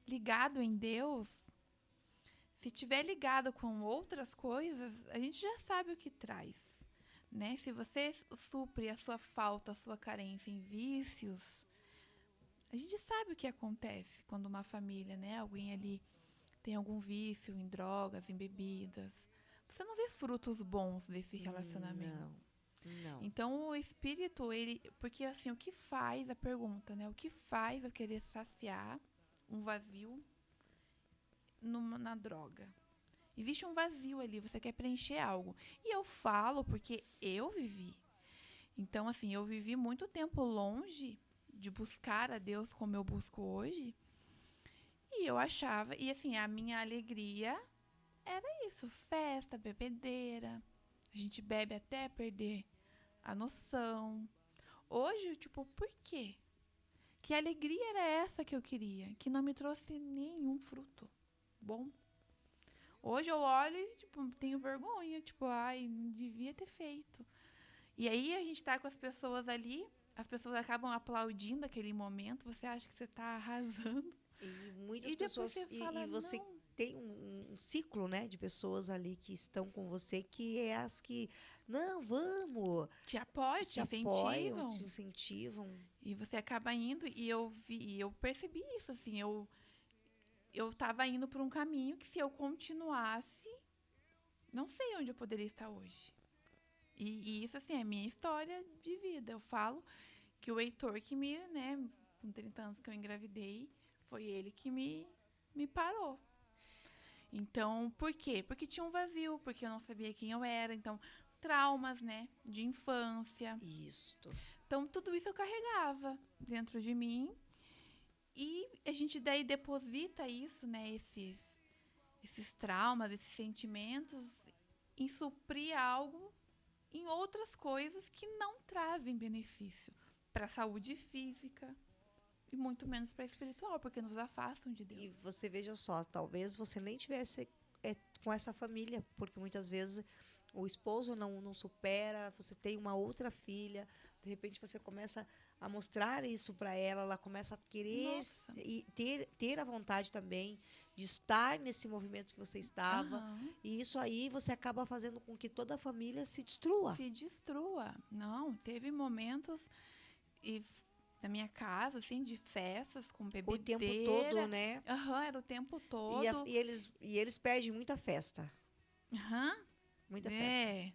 ligado em Deus, se tiver ligado com outras coisas, a gente já sabe o que traz, né? Se você supre a sua falta, a sua carência em vícios, a gente sabe o que acontece quando uma família, né, alguém ali tem algum vício em drogas, em bebidas. Você não vê frutos bons desse relacionamento. Não. Então, o espírito, ele... Porque, assim, o que faz, a pergunta, né? O que faz eu querer saciar um vazio na droga? Existe um vazio ali, você quer preencher algo. E eu falo porque eu vivi. Então, assim, eu vivi muito tempo longe de buscar a Deus como eu busco hoje. E eu achava... E, assim, a minha alegria era isso. Festa, bebedeira. A gente bebe até perder a noção. Hoje, tipo, por quê? Que alegria era essa que eu queria? Que não me trouxe nenhum fruto bom. Hoje eu olho e, tipo, tenho vergonha. Tipo, ai, não devia ter feito. E aí a gente tá com as pessoas ali, as pessoas acabam aplaudindo aquele momento, você acha que você tá arrasando. E muitas E depois pessoas... você fala, E você não. tem um ciclo, né, de pessoas ali que estão com você, que é as que... Não, vamos... Te apoiam, Te te apoiam, incentivam. te incentivam. E você acaba indo, e eu percebi isso, assim, eu tava indo por um caminho que se eu continuasse, não sei onde eu poderia estar hoje. E isso, assim, é minha história de vida. Eu falo que o Heitor que me, né, com 30 anos que eu engravidei, foi ele que me parou. Então, por quê? Porque tinha um vazio, porque eu não sabia quem eu era. Então, traumas, né, de infância. Isto. Então, tudo isso eu carregava dentro de mim. E a gente daí deposita isso, né, esses traumas, esses sentimentos, em suprir algo em outras coisas que não trazem benefício para a saúde física e muito menos para a espiritual, porque nos afastam de Deus. E você veja só, talvez você nem tivesse com essa família, porque muitas vezes o esposo não supera, você tem uma outra filha, de repente você começa a mostrar isso para ela, ela começa a querer Nossa. e ter a vontade também de estar nesse movimento que você estava. Aham. E isso aí você acaba fazendo com que toda a família se destrua. Se destrua. Não, teve momentos na minha casa, assim, de festas com O bebedeira. tempo todo, né? Aham, era o tempo todo. E eles pedem muita festa. Aham. Muita festa. É.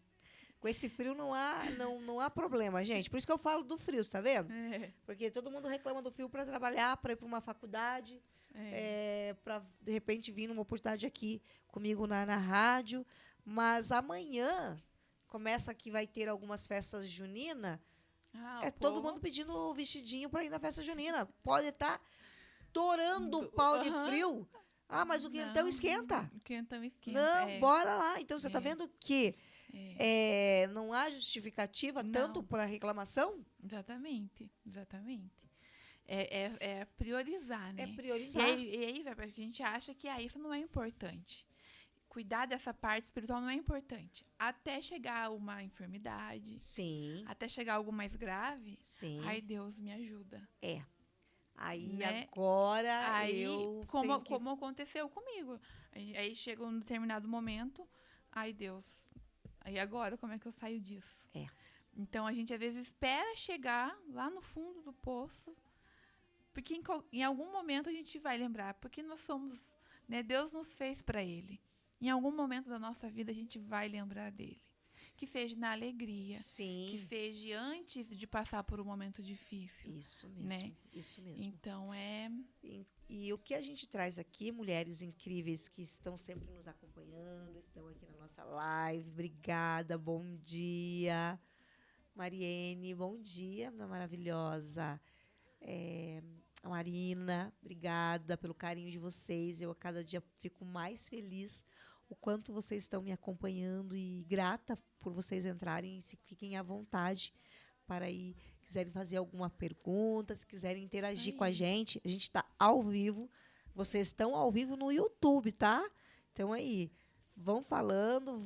Com esse frio não há problema, gente. Por isso que eu falo do frio, tá vendo? É. Porque todo mundo reclama do frio para trabalhar, para ir para uma faculdade, para de repente vir numa oportunidade aqui comigo na rádio. Mas amanhã começa que vai ter algumas festas juninas. Ah, o Todo povo- mundo pedindo o vestidinho para ir na festa junina. Pode estar torando um pau de Aham. frio. Ah, mas o quentão Não, esquenta. o quentão esquenta. Não, é. bora lá. Então você está É. vendo que não há justificativa tanto Não. para reclamação? Exatamente, exatamente. É priorizar, né? É priorizar. E aí, vai, porque a gente acha que isso não é importante. Cuidar dessa parte espiritual não é importante. Até chegar uma enfermidade, Sim, até chegar algo mais grave, sim. ai, Deus me ajuda. Aí Né? agora Aí, eu como, tenho que... como aconteceu comigo. Aí chega um determinado momento, ai, Deus, aí agora como é que eu saio disso? Então a gente às vezes espera chegar lá no fundo do poço, porque em algum momento a gente vai lembrar, porque nós somos, né, Deus nos fez para Ele. Em algum momento da nossa vida a gente vai lembrar dele. Que seja na alegria, Sim, que seja antes de passar por um momento difícil. isso mesmo, né? isso mesmo. Então E o que a gente traz aqui, mulheres incríveis que estão sempre nos acompanhando, estão aqui na nossa live. Obrigada, bom dia. Mariene, bom dia, minha maravilhosa. A Marina, obrigada pelo carinho de vocês. Eu a cada dia fico mais feliz o quanto vocês estão me acompanhando e grata por vocês entrarem. Se fiquem à vontade para aí, quiserem fazer alguma pergunta, se quiserem interagir com a gente está ao vivo. Vocês estão ao vivo no YouTube, tá? Então aí, vão falando,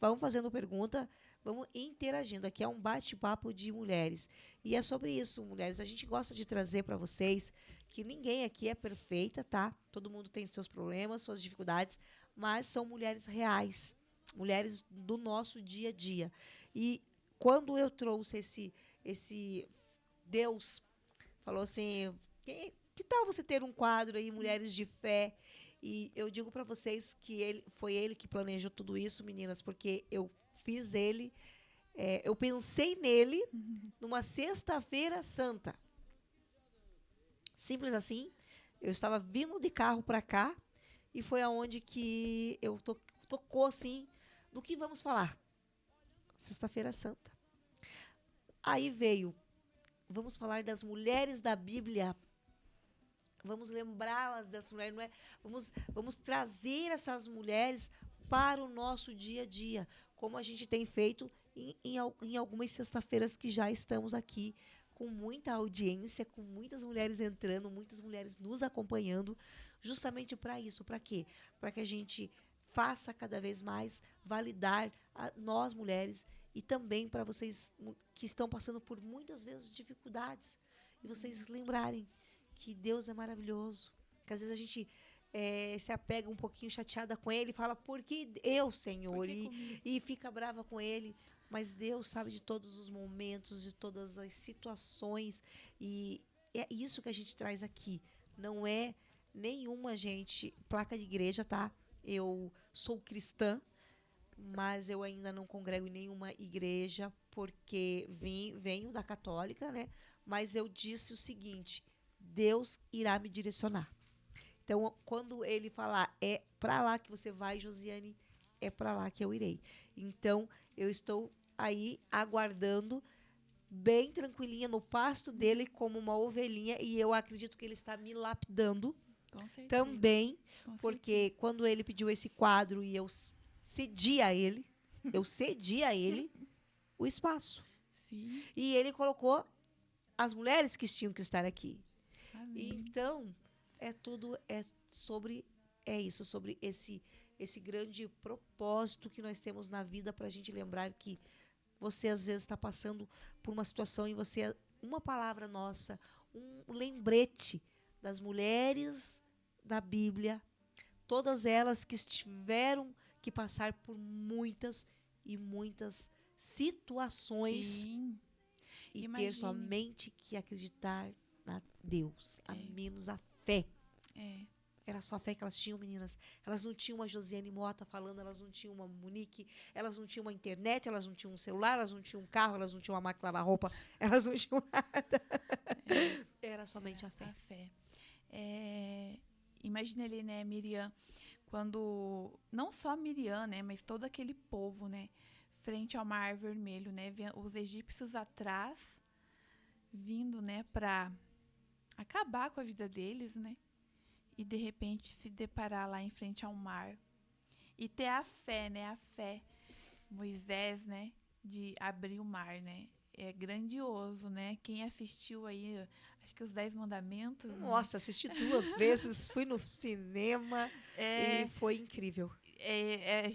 vão fazendo pergunta, vamos interagindo. Aqui é um bate-papo de mulheres. E é sobre isso, mulheres. A gente gosta de trazer para vocês que ninguém aqui é perfeita, tá? Todo mundo tem seus problemas, suas dificuldades, mas são mulheres reais, mulheres do nosso dia a dia. E quando eu trouxe esse Deus falou assim, que tal você ter um quadro aí, Mulheres de Fé? E eu digo para vocês que foi ele que planejou tudo isso, meninas, porque eu fiz eu pensei nele numa sexta-feira santa. Simples assim. Eu estava vindo de carro para cá e foi aonde que eu tocou assim, do que vamos falar? Sexta-feira santa. Aí veio, vamos falar das mulheres da Bíblia. Vamos lembrá-las dessas mulheres, não é? Vamos trazer essas mulheres para o nosso dia a dia, como a gente tem feito em algumas sexta-feiras que já estamos aqui, com muita audiência, com muitas mulheres entrando, muitas mulheres nos acompanhando, justamente para isso. Para quê? Para que a gente faça cada vez mais validar nós mulheres e também para vocês que estão passando por muitas vezes dificuldades e vocês lembrarem que Deus é maravilhoso, que às vezes a gente se apega um pouquinho chateada com ele e fala, por que eu, Senhor? E fica brava com ele. Mas Deus sabe de todos os momentos, de todas as situações. E é isso que a gente traz aqui. Não é nenhuma, gente, placa de igreja, tá? Eu sou cristã, mas eu ainda não congrego em nenhuma igreja, porque venho da católica, né? Mas eu disse o seguinte, Deus irá me direcionar. Então, quando ele falar, é para lá que você vai, Josiane, é para lá que eu irei. Então, eu estou aí aguardando, bem tranquilinha no pasto dele, como uma ovelhinha, e eu acredito que ele está me lapidando também, porque quando ele pediu esse quadro e eu cedi a ele o espaço. Sim. E ele colocou as mulheres que tinham que estar aqui. Amém. Então, sobre esse grande propósito que nós temos na vida, para a gente lembrar que você às vezes está passando por uma situação e uma palavra nossa, um lembrete das mulheres da Bíblia, todas elas que tiveram que passar por muitas e muitas situações. Sim. E Imagine. ter somente que acreditar na Deus, a menos a fé. Era só a fé que elas tinham, meninas. Elas não tinham uma Josiane Mota falando, elas não tinham uma Monique, elas não tinham uma internet, elas não tinham um celular, elas não tinham um carro, elas não tinham uma máquina de lavar roupa, elas não tinham nada. Era somente a fé. A fé. Imagina ali, né, Miriam, quando, não só Miriam, né, mas todo aquele povo, né, frente ao Mar Vermelho, né, os egípcios atrás, vindo, né, para acabar com a vida deles, né, e de repente se deparar lá em frente ao mar e ter a fé, né, Moisés, né, de abrir o mar, né, é grandioso, né, quem assistiu aí, acho que os 10 Mandamentos. Nossa, né? Assisti 2 vezes, fui no cinema e foi incrível. Se a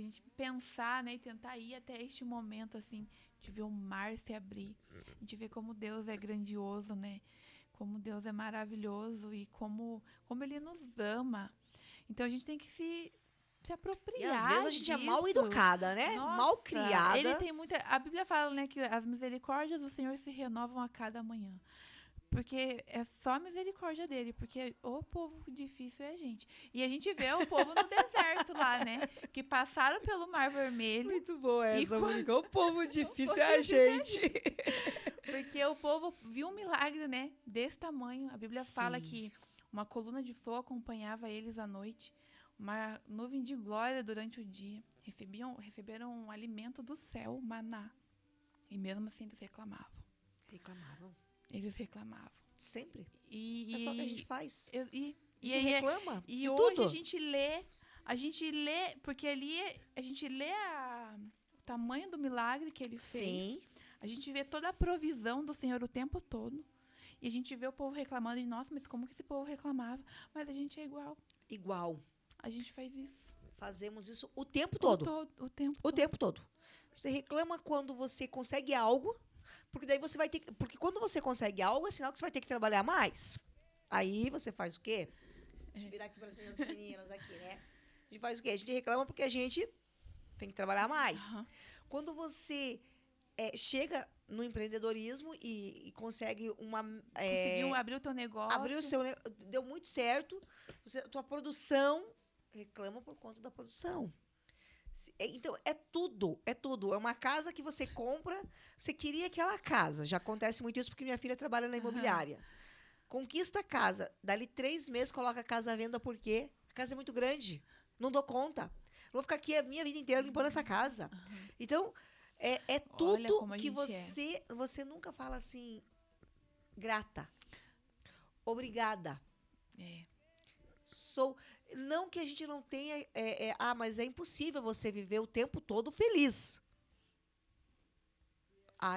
gente pensar, né, e tentar ir até este momento, assim, de ver o mar se abrir, a gente vê como Deus é grandioso, né, como Deus é maravilhoso e como Ele nos ama. Então, a gente tem que se apropriar. E às vezes a gente disso. É mal educada, né? Nossa, mal criada. Ele tem a Bíblia fala, né, que as misericórdias do Senhor se renovam a cada manhã. Porque é só a misericórdia dele, porque o povo difícil é a gente. E a gente vê o povo no deserto lá, né? Que passaram pelo Mar Vermelho. Muito boa essa, Mônica. O povo difícil é a gente. Porque o povo viu um milagre, né? Desse tamanho. A Bíblia fala que uma coluna de fogo acompanhava eles à noite. Uma nuvem de glória durante o dia. Receberam um alimento do céu, maná. E mesmo assim eles reclamavam. Eles reclamavam. Sempre. E, É só o que a gente faz. e, A gente aí reclama e de hoje tudo. a gente lê, porque ali a gente lê o tamanho do milagre que ele fez. Sim. A gente vê toda a provisão do Senhor o tempo todo. E a gente vê o povo reclamando de, nossa, mas como que esse povo reclamava? Mas a gente é igual. Igual. A gente faz isso. Fazemos isso o tempo todo. O tempo O todo. tempo todo. Você reclama quando você consegue algo, porque daí você vai ter que... Porque quando você consegue algo, é sinal que você vai ter que trabalhar mais. Aí você faz o quê? Deixa eu virar aqui para as minhas meninas aqui, né? A gente faz o quê? A gente reclama porque a gente tem que trabalhar mais. Aham. Quando você chega no empreendedorismo e consegue uma... Conseguiu abrir o teu negócio. abriu o seu... Deu muito certo. Tua produção... Reclama por conta da produção. Então, é tudo. É tudo. É uma casa que você compra, você queria aquela casa. Já acontece muito isso porque minha filha trabalha na imobiliária. Conquista a casa. Dali 3 meses, coloca a casa à venda porque a casa é muito grande. Não dou conta. Não vou ficar aqui a minha vida inteira limpando essa casa. Então, é tudo como a que gente você nunca fala assim, grata, obrigada. É. Não que a gente não tenha... mas é impossível você viver o tempo todo feliz.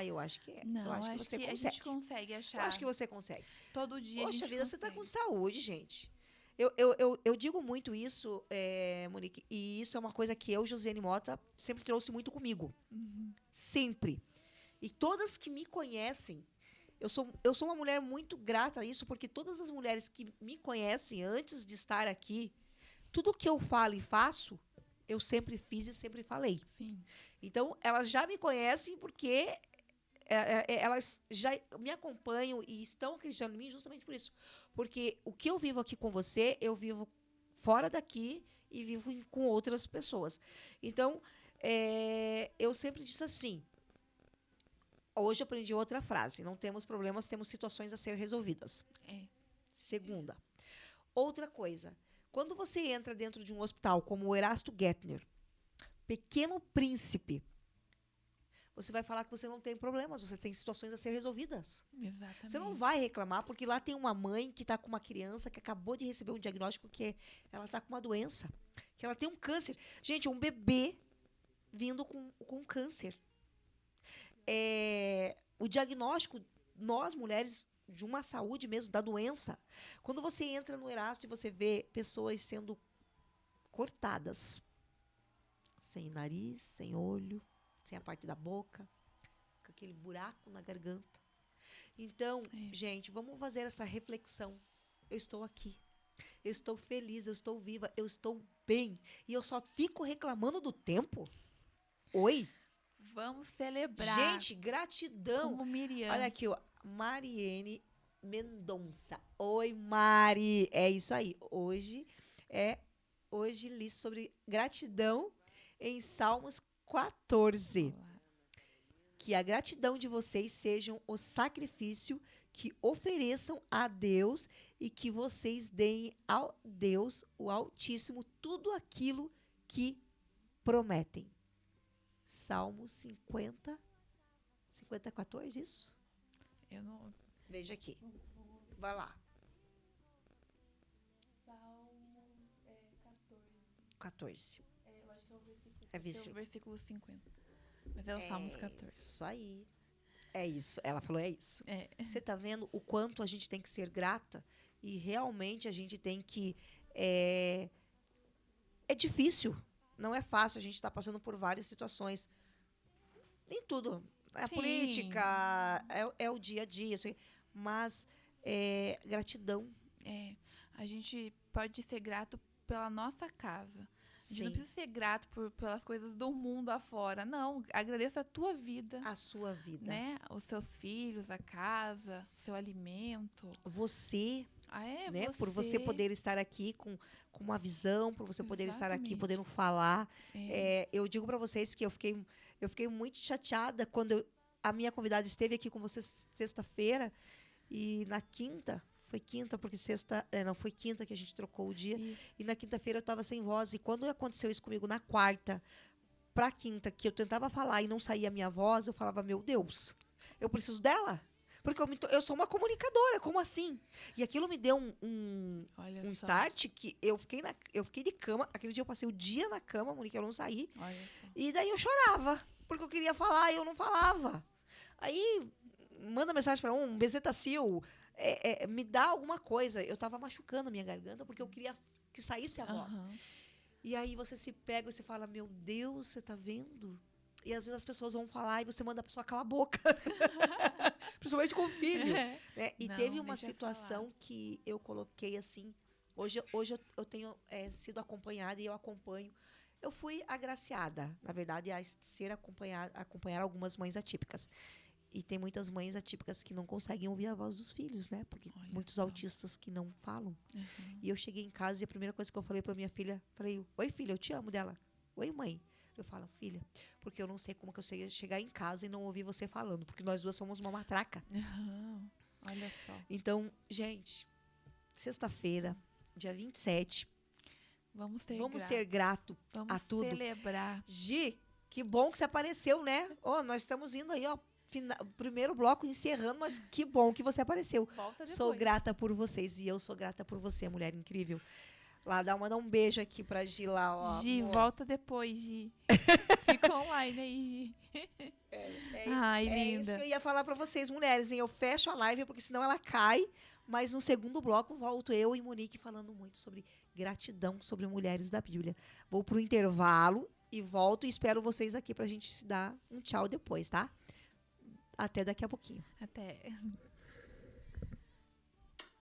Eu acho que é. Não, eu acho que você a consegue. gente consegue achar. Eu acho que você consegue. Todo dia a Poxa gente vida, você está consegue. com saúde, gente. Eu digo muito isso, Monique, e isso é uma coisa que eu, Josiane Mota, sempre trouxe muito comigo. Sempre. E todas que me conhecem, eu sou uma mulher muito grata a isso, porque todas as mulheres que me conhecem antes de estar aqui, tudo que eu falo e faço, eu sempre fiz e sempre falei. Sim. Então, elas já me conhecem porque elas já me acompanham e estão acreditando em mim justamente por isso. Porque o que eu vivo aqui com você, eu vivo fora daqui e vivo com outras pessoas. Então, eu sempre disse assim... Hoje eu aprendi outra frase. Não temos problemas, temos situações a ser resolvidas. Segunda. Outra coisa. Quando você entra dentro de um hospital como o Erasto Gettner, Pequeno Príncipe, você vai falar que você não tem problemas, você tem situações a ser resolvidas. Exatamente. Você não vai reclamar porque lá tem uma mãe que está com uma criança que acabou de receber um diagnóstico que ela está com uma doença, que ela tem um câncer. Gente, um bebê vindo com câncer. O diagnóstico, nós mulheres, de uma saúde mesmo, da doença. Quando você entra no Erasto e você vê pessoas sendo cortadas, sem nariz, sem olho, sem a parte da boca, com aquele buraco na garganta. Então, gente, vamos fazer essa reflexão. Eu estou aqui. Eu estou feliz, eu estou viva, eu estou bem. E eu só fico reclamando do tempo? Oi? Vamos celebrar. Gente, gratidão. Como Miriam. Olha aqui, ó. Mariene Mendonça. Oi, Mari. É isso aí. Hoje li sobre gratidão em Salmos 14. Olá. Que a gratidão de vocês sejam o sacrifício que ofereçam a Deus e que vocês deem ao Deus, o Altíssimo, tudo aquilo que prometem. Salmo 50, 14, isso? Eu não... Veja aqui. Vai lá. Salmos 14. 14. Eu acho que é o versículo. É o versículo 50. Mas é o Salmos 14. Isso aí. É isso. Ela falou, é isso. É. Você está vendo o quanto a gente tem que ser grata e realmente a gente tem que... É difícil. Não é fácil. A gente está passando por várias situações. Nem tudo. A Sim. política, é o dia a dia. Mas gratidão. A gente pode ser grato pela nossa casa. A gente Sim. não precisa ser grato pelas coisas do mundo afora. Não, agradeça a tua vida. A sua vida. Né? Os seus filhos, a casa, o seu alimento. Você, né? Você. Por você poder estar aqui com uma visão, por você poder estar aqui Exatamente. podendo falar. Eu digo para vocês que eu fiquei muito chateada quando a minha convidada esteve aqui com vocês sexta-feira e na quinta, foi quinta, porque sexta... não, foi quinta que a gente trocou o dia. Isso. E na quinta-feira eu estava sem voz. E quando aconteceu isso comigo na quarta pra quinta, que eu tentava falar e não saía a minha voz, eu falava, meu Deus, eu preciso dela. Porque eu sou uma comunicadora, como assim? E aquilo me deu Olha um só. start que eu fiquei de cama. Aquele dia eu passei o dia na cama, Monique, eu não saí. Olha só. E daí eu chorava, porque eu queria falar e eu não falava. Aí, manda mensagem para Bezetacil, me dá alguma coisa. Eu tava machucando a minha garganta, porque eu queria que saísse a voz. Aham. E aí você se pega e você fala, meu Deus, você tá vendo? E às vezes as pessoas vão falar e você manda a pessoa calar a boca. Principalmente com o filho. É. Né? E Não, teve uma deixa eu situação que eu coloquei assim. Hoje eu tenho sido acompanhada e eu acompanho. Eu fui agraciada, na verdade, a acompanhar algumas mães atípicas. E tem muitas mães atípicas que não conseguem ouvir a voz dos filhos, né? Porque Olha muitos só. autistas que não falam. Uhum. E eu cheguei em casa e a primeira coisa que eu falei para minha filha, falei, oi filha, eu te amo dela. Oi mãe. Eu falo, filha, porque eu não sei como que eu sei chegar em casa e não ouvir você falando, porque nós duas somos uma matraca. Aham. Olha só. Então, gente, sexta-feira, dia 27, Vamos ser vamos gratos. ser grato Vamos a tudo. celebrar. Gi, que bom que você apareceu, né? Nós estamos indo aí, primeiro bloco encerrando, mas que bom que você apareceu. Volta depois. Sou grata por vocês e eu sou grata por você, mulher incrível. Lá, manda um beijo aqui pra Gi lá, ó. Gi, amor. volta depois, Gi. Fica online aí, Gi. É isso, Ai, é isso linda. que eu ia falar pra vocês, mulheres, hein? Eu fecho a live porque senão ela cai, mas no segundo bloco volto eu e Monique falando muito sobre gratidão, sobre mulheres da Bíblia. Vou pro intervalo e volto e espero vocês aqui pra gente se dar um tchau depois, tá? Até daqui a pouquinho. Até.